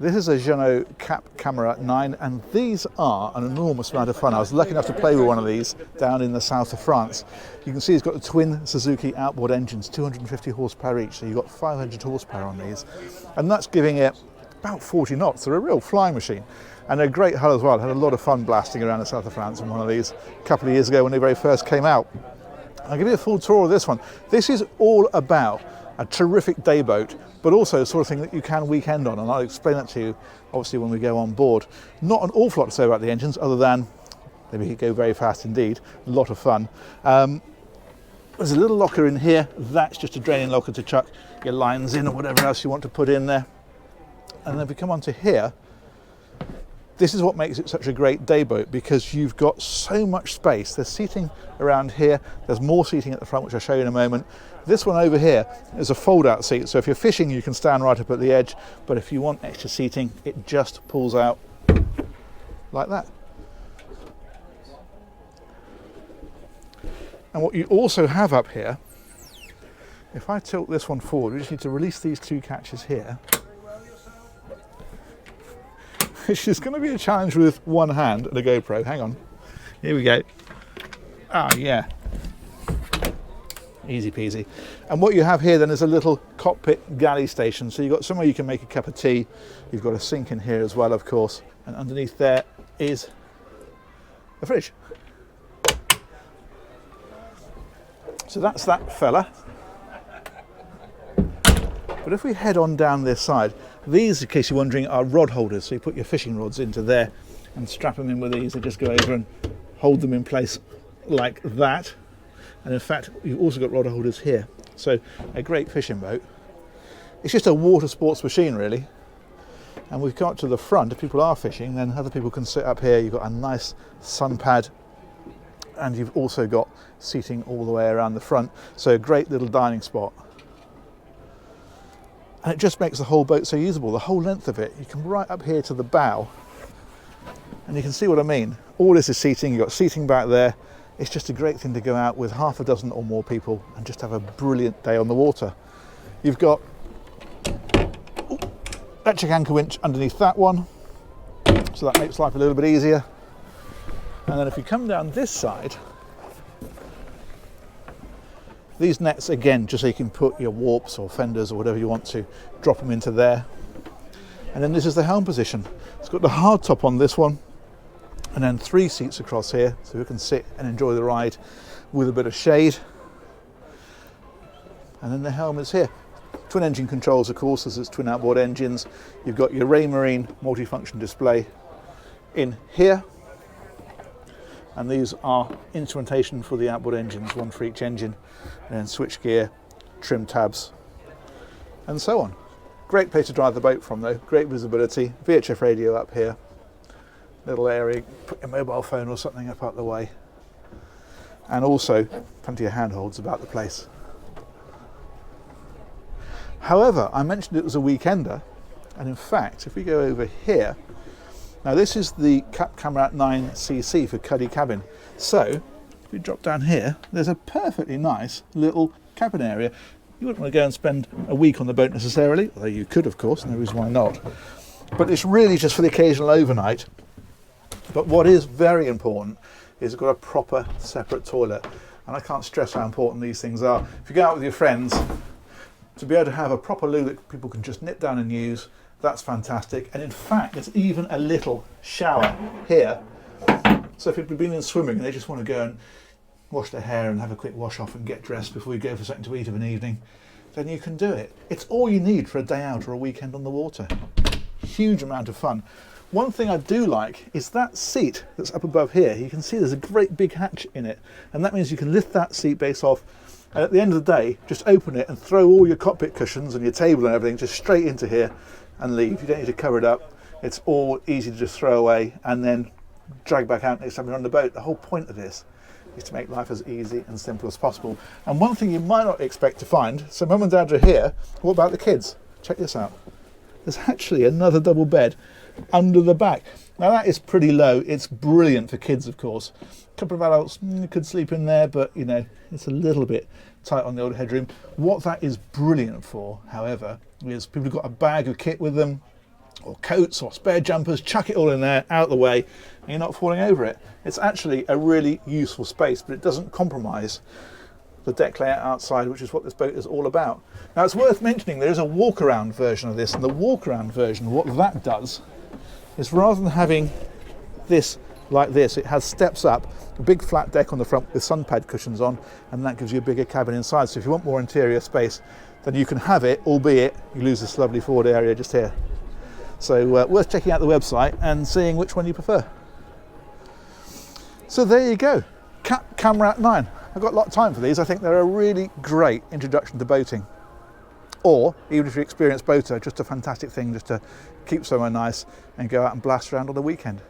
This is a Jeanneau Cap Camarat 9, and these are an enormous amount of fun. I was lucky enough to play with one of these down in the south of France. You can see it's got the twin Suzuki outboard engines, 250 horsepower each, so you've got 500 horsepower on these. And that's giving it about 40 knots. They're a real flying machine. And they're great hull as well. I had a lot of fun blasting around the south of France on one of these a couple of years ago when they very first came out. I'll give you a full tour of this one. This is all about a terrific day boat, but also the sort of thing that you can weekend on, and I'll explain that to you obviously when we go on board. Not an awful lot to say about the engines other than they make it go very fast indeed. A lot of fun. There's a little locker in here. That's just a draining locker to chuck your lines in or whatever else you want to put in there. And then if we come onto here, this is what makes it such a great day boat, because you've got so much space. There's seating around here. There's more seating at the front, which I'll show you in a moment. This one over here is a fold-out seat, so if you're fishing you can stand right up at the edge, but if you want extra seating it just pulls out like that. And what you also have up here, if I tilt this one forward, we just need to release these two catches here, which is going to be a challenge with one hand and a GoPro. Hang on, here we go. Oh yeah, easy peasy. And what you have here then is a little cockpit galley station, so you've got somewhere you can make a cup of tea. You've got a sink in here as well, of course, and underneath there is a fridge. So that's that fella. But if we head on down this side, these, in case you're wondering, are rod holders. So you put your fishing rods into there and strap them in with these. They just go over and hold them in place like that. And in fact, you've also got rod holders here. So a great fishing boat. It's just a water sports machine, really. And we've got to the front. If people are fishing, then other people can sit up here. You've got a nice sun pad. And you've also got seating all the way around the front. So a great little dining spot. And it just makes the whole boat so usable, the whole length of it. You come right up here to the bow, and you can see what I mean. All this is seating, you've got seating back there. It's just a great thing to go out with half a dozen or more people and just have a brilliant day on the water. You've got electric anchor winch underneath that one, so that makes life a little bit easier. And then if you come down this side, these nets, again, just so you can put your warps or fenders or whatever you want to, drop them into there. And then this is the helm position. It's got the hard top on this one, and then 3 seats across here, so you can sit and enjoy the ride with a bit of shade. And then the helm is here. Twin engine controls, of course, as it's twin outboard engines. You've got your Raymarine multifunction display in here. And these are instrumentation for the outboard engines, one for each engine, and then switch gear, trim tabs, and so on. Great place to drive the boat from though, great visibility, VHF radio up here, little area, put your mobile phone or something up the way, and also plenty of handholds about the place. However, I mentioned it was a weekender, and in fact, if we go over here, now this is the Cap Camarat 9cc for Cuddy Cabin. So, if we drop down here, there's a perfectly nice little cabin area. You wouldn't want to go and spend a week on the boat necessarily, although you could of course, no reason why not. But it's really just for the occasional overnight. But what is very important is it's got a proper separate toilet. And I can't stress how important these things are. If you go out with your friends, to be able to have a proper loo that people can just nip down and use, that's fantastic. And in fact, there's even a little shower here. So if you've been in swimming and they just want to go and wash their hair and have a quick wash off and get dressed before you go for something to eat of an evening, then you can do it. It's all you need for a day out or a weekend on the water. Huge amount of fun. One thing I do like is that seat that's up above here. You can see there's a great big hatch in it, and that means you can lift that seat base off, and at the end of the day just open it and throw all your cockpit cushions and your table and everything just straight into here and leave. You don't need to cover it up. It's all easy to just throw away and then drag back out next time you're on the boat. The whole point of this is to make life as easy and simple as possible. And one thing you might not expect to find, so mum and dad are here, what about the kids? Check this out. There's actually another double bed under the back. Now that is pretty low. It's brilliant for kids, of course. A couple of adults could sleep in there, but you know, it's a little bit tight on the old headroom. What that is brilliant for, however, is people have got a bag of kit with them, or coats or spare jumpers, chuck it all in there, out of the way, and you're not falling over it. It's actually a really useful space, but it doesn't compromise the deck layout outside, which is what this boat is all about. Now it's worth mentioning there is a walk-around version of this, and the walk-around version, what that does is rather than having this like this, it has steps up, a big flat deck on the front with sun pad cushions on, and that gives you a bigger cabin inside. So if you want more interior space, then you can have it, albeit you lose this lovely forward area just here. So worth checking out the website and seeing which one you prefer. So there you go, Cap Camarat 9. I've got a lot of time for these. I think they're a really great introduction to boating. Or, even if you're an experienced boater, just a fantastic thing just to keep somewhere nice and go out and blast around on the weekend.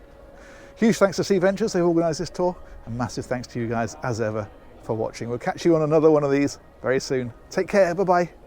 Huge thanks to Sea Ventures, they've organised this tour, and massive thanks to you guys as ever for watching. We'll catch you on another one of these very soon. Take care, bye bye.